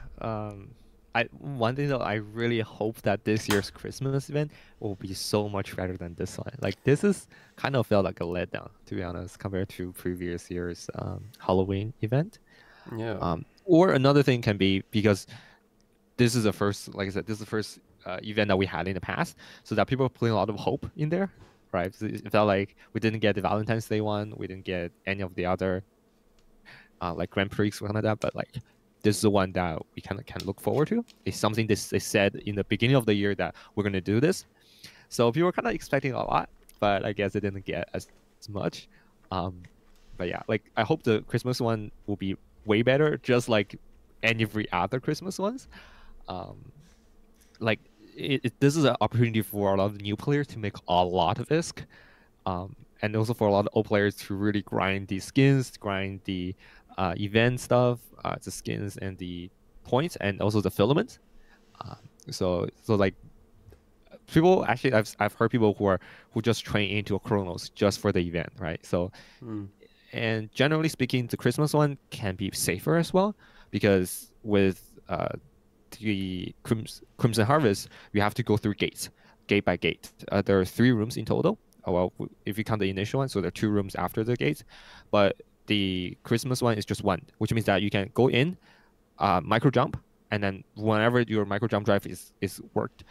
I one thing though, I really hope that this year's Christmas event will be so much better than this one. Like this is kind of felt like a letdown, to be honest, compared to previous year's Halloween event. Yeah. Or another thing can be because this is the first, like I said, this is the first event that we had in the past, so that people are putting a lot of hope in there, right? So it felt like we didn't get the Valentine's Day one, we didn't get any of the other like Grand Prix or something like that, but like this is the one that we kind of can look forward to. It's something they said in the beginning of the year that we're gonna do this, so people were kind of expecting a lot, but I guess it didn't get as much. But yeah, like I hope the Christmas one will be way better, just like every other Christmas ones. Um, like this is an opportunity for a lot of new players to make a lot of ISK, and also for a lot of old players to really grind the skins, grind the event stuff, the skins and the points, and also the filaments. Um, so like people actually, I've heard people who just train into a Chronos just for the event, right? So Mm. and generally speaking, the Christmas one can be safer as well, because with the Crimson Harvest, you have to go through gates, gate by gate. There are 3 rooms in total. Oh, well, if you count the initial one, so there are 2 rooms after the gates. But the Christmas one is just 1, which means that you can go in, micro jump, and then whenever your micro jump drive is worked,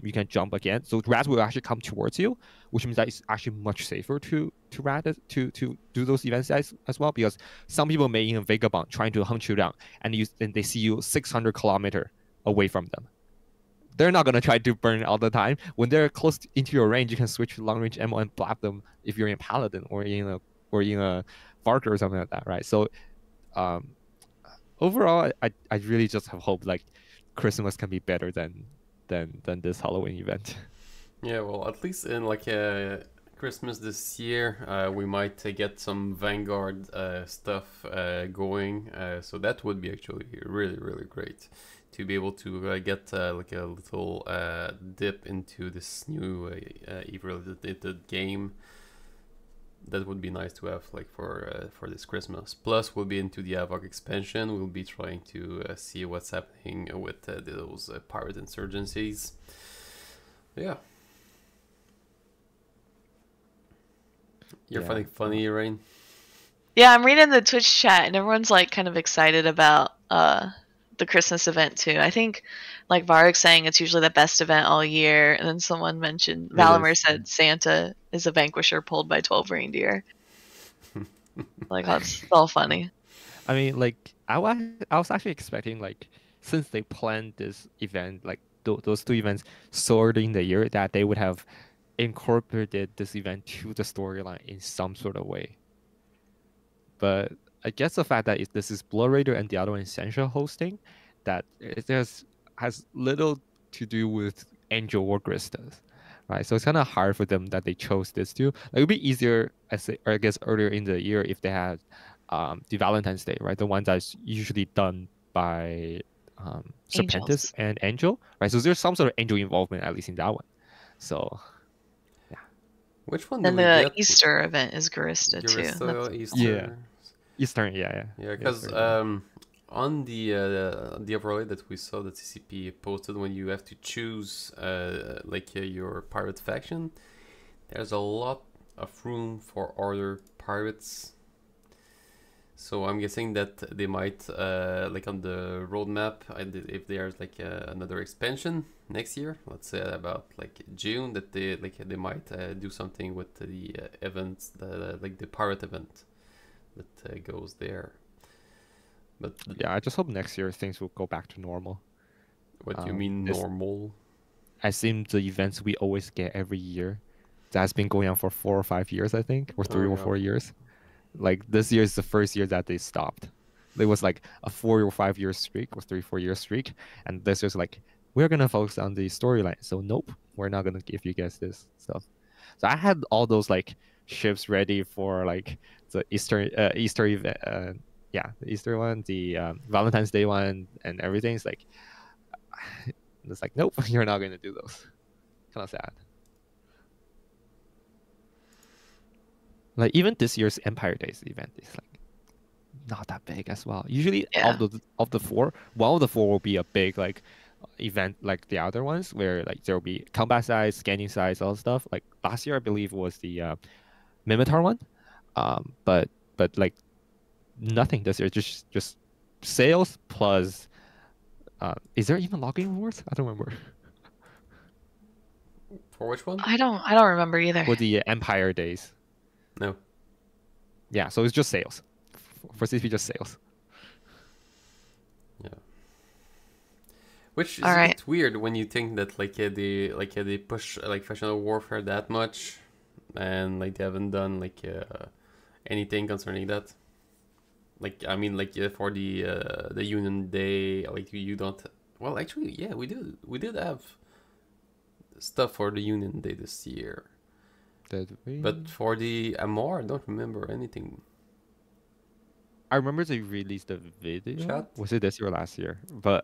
you can jump again. So rats will actually come towards you, which means that it's actually much safer to rat to do those events as well, because some people may in a vagabond trying to hunt you down, and they see you 600 kilometers away from them. They're not gonna try to burn all the time. When they're close into your range, you can switch long range ammo and blap them if you're in Paladin or in a Varker or something like that, right? So um, overall, I really just have hope like Christmas can be better than this Halloween event. Yeah, well, at least in like Christmas this year, we might get some Vanguard stuff going. So that would be actually really, really great to be able to get like a little dip into this new Evil-related game. That would be nice to have like for this Christmas. Plus, we'll be into the Havoc expansion. We'll be trying to see what's happening with those pirate insurgencies. Yeah. You're Yeah. finding funny, Rain? Yeah, I'm reading the Twitch chat and everyone's like kind of excited about the Christmas event too. I think like Varric saying it's usually the best event all year, and then someone mentioned It Valamir is. said Santa is a vanquisher pulled by 12 reindeer. Like that's all funny. I mean, like I was actually expecting, like, since they planned this event, like those 2 events so early in the year, that they would have incorporated this event to the storyline in some sort of way. But I guess the fact that this is Blood Raider and the other one Essential hosting, that it has little to do with Angel or Gristas, right? So it's kind of hard for them that they chose this too. Like, it would be easier, I guess, earlier in the year if they had the Valentine's Day, right? The one that's usually done by Serpentis Angels. and Angel, right? So there's some sort of Angel involvement at least in that one. So yeah, Which one do Then we the get? Easter event is Garista too. Garissa, Easter. yeah, Eastern, yeah. Yeah, because Eastern, on the overlay that we saw that CCP posted, when you have to choose like your pirate faction, there's a lot of room for other pirates. So I'm guessing that they might like on the roadmap, if there's like another expansion next year, let's say about like June, that they might do something with the events, like the pirate event that goes there. But Yeah, I just hope next year things will go back to normal. what do you mean This normal? I seem the events we always get every year. That's been going on for 4 or 5 years, I think, or Oh 3 or 4 years. Like this year is the first year that they stopped. There was like a 4 or 5 year streak or 3 4 year streak, and this was like we're gonna focus on the storyline. So nope, we're not gonna give you guys this stuff. So I had all those like ships ready for like the Easter event. Yeah, the Easter one, the Valentine's Day one, and everything. It's like nope, you're not gonna do those. Kind of sad. Like even this year's Empire Days event is like not that big as well. Usually Yeah. of the four, one of the four will be a big like event like the other ones where like there will be combat size, scanning size, all stuff. Like last year I believe was the Mimitar one. But like nothing this year. Just sales plus is there even login rewards? I don't remember. For which one? I don't remember either. For the Empire Days. No. Yeah, so it's just sales. For CCP just sales. Yeah. Which is All a right. bit weird when you think that they push like professional warfare that much, and like they haven't done like anything concerning that. Like I mean like for the Union Day, like you don't. Well, actually, yeah, we did have stuff for the Union Day this year, Did we? but for the Amor, I don't remember anything. I remember they released the video. Chat? Was it this year or last year?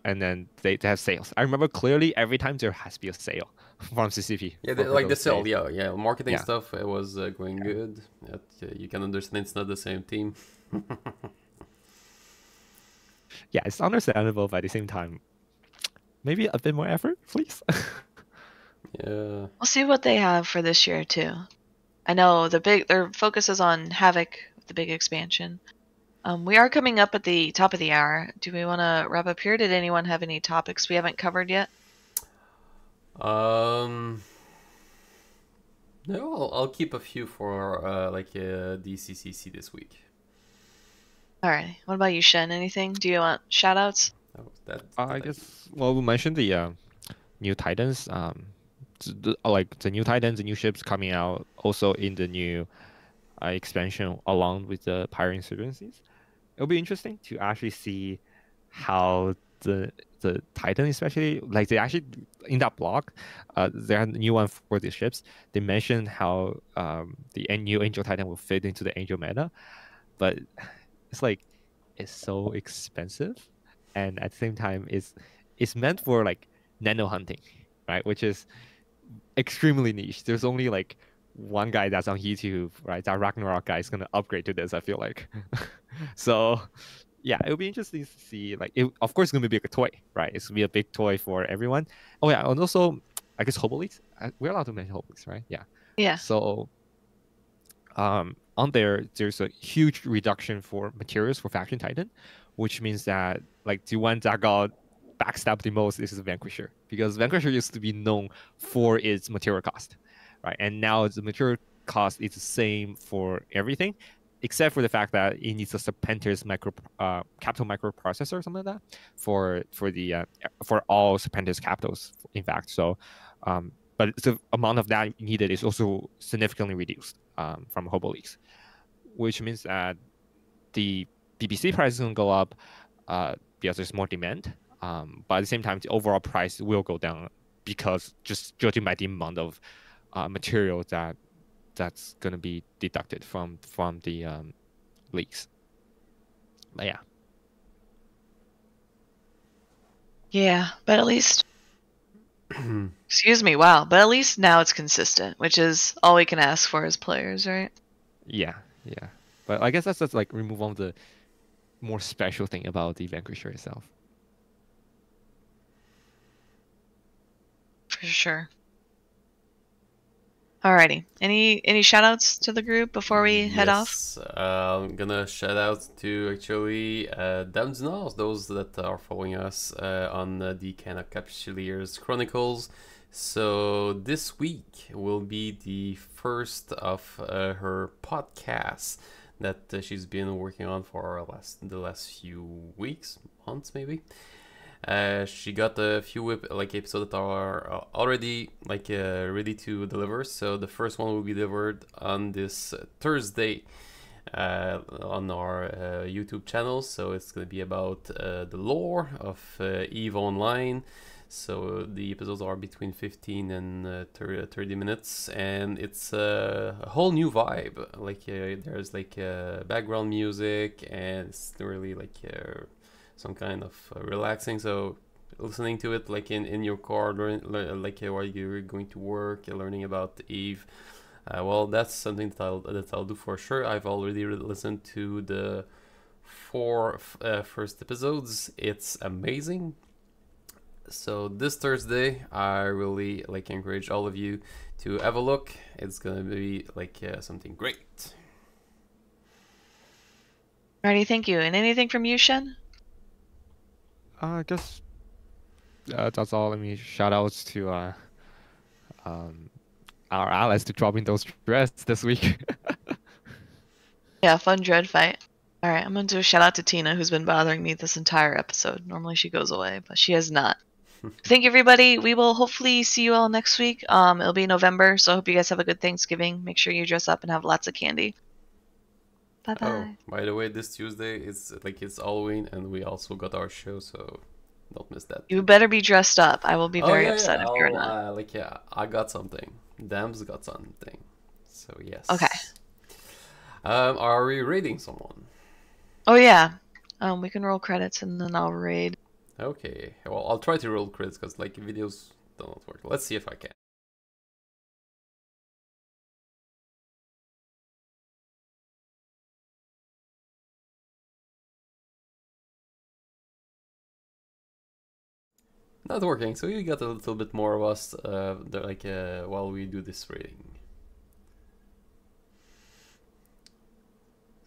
And then they have sales. I remember clearly every time there has to be a sale from CCP. Yeah, for like the those sell, days. yeah, marketing Yeah. stuff it was going good. You can understand it's not the same team. Yeah, it's understandable, but at the same time, maybe a bit more effort, please. Yeah. We'll see what they have for this year too. I know their focus is on Havoc, the big expansion. We are coming up at the top of the hour. Do we want to wrap up here? Did anyone have any topics we haven't covered yet? No, I'll keep a few for DCCC this week. All right. What about you, Shen? Anything? Do you want shoutouts? That I guess. Well, we mentioned the new Titans. Like the new Titans, the new ships coming out, also in the new expansion along with the Pirate Insurgencies. It'll be interesting to actually see how the Titan, especially like they actually in that block, they had a new one for the ships. They mentioned how the new Angel Titan will fit into the Angel meta, but it's like it's so expensive, and at the same time, it's meant for like nano hunting, right? Which is extremely niche. There's only like one guy that's on YouTube, right? That Ragnarok guy is gonna upgrade to this. I feel like, so yeah, it'll be interesting to see. Like, of course, it's gonna be a big toy, right? It's gonna be a big toy for everyone. Oh yeah, and also, I guess Hobolites. We're allowed to mention Hobolites, right? Yeah. Yeah. So, on there's a huge reduction for materials for Faction Titan, which means that like the one that got backstabbed the most is the Vanquisher, because Vanquisher used to be known for its material cost, right? And now the material cost is the same for everything, except for the fact that it needs a Serpentis capital microprocessor or something like that for all Serpentis capitals, in fact. So, but the amount of that needed is also significantly reduced from Hobo Leaks, which means that the BBC price is going to go up because there's more demand. But at the same time, the overall price will go down because just judging by the amount of material that's going to be deducted from the leaks. But yeah. Yeah, but at least excuse me, wow, but at least now it's consistent, which is all we can ask for as players, right? Yeah. But I guess that's just like remove one of the more special thing about the Vanquisher itself. For sure. Alrighty. Any shout outs to the group before we head off? Yes, I'm gonna shout out to actually them those that are following us on the kind of Capsuleers Chronicles. So this week will be the first of her podcasts that she's been working on for the last few weeks, months maybe. She got a few episodes that are already ready to deliver. So the first one will be delivered on this Thursday on our YouTube channel. So it's gonna be about the lore of EVE Online. So the episodes are between 15 and 30 minutes, and it's a whole new vibe. There's background music, and it's really some kind of relaxing. So listening to it in your car, while you're going to work, learning about Eve. Well, that's something that I'll do for sure. I've already listened to the 4 first episodes. It's amazing. So this Thursday, I really encourage all of you to have a look. It's gonna be something great. Alrighty, thank you. And anything from you, Shen? I guess that's all. I mean, shout outs to our allies to dropping those dreads this week. Yeah, fun dread fight. Alright, I'm gonna do a shout out to Tina, who's been bothering me this entire episode. Normally she goes away, but she has not. Thank you, everybody. We will hopefully see you all next week. It'll be November, so I hope you guys have a good Thanksgiving. Make sure you dress up and have lots of candy. Bye bye. Oh, by the way, this Tuesday it's Halloween, and we also got our show, so don't miss that. You better be dressed up. I will be very upset if you're not. I got something. Dam's got something. So yes. Okay. Are we raiding someone? Oh yeah. We can roll credits and then I'll raid. Okay. Well, I'll try to roll credits because videos don't work. Let's see if I can. Not working, so you got a little bit more of us while we do this rating.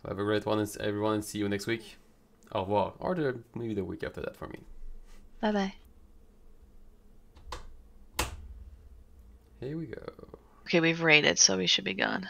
So have a great one, everyone, and see you next week. Au revoir. Or maybe the week after that for me. Bye bye. Here we go. Okay, we've raided, so we should be gone.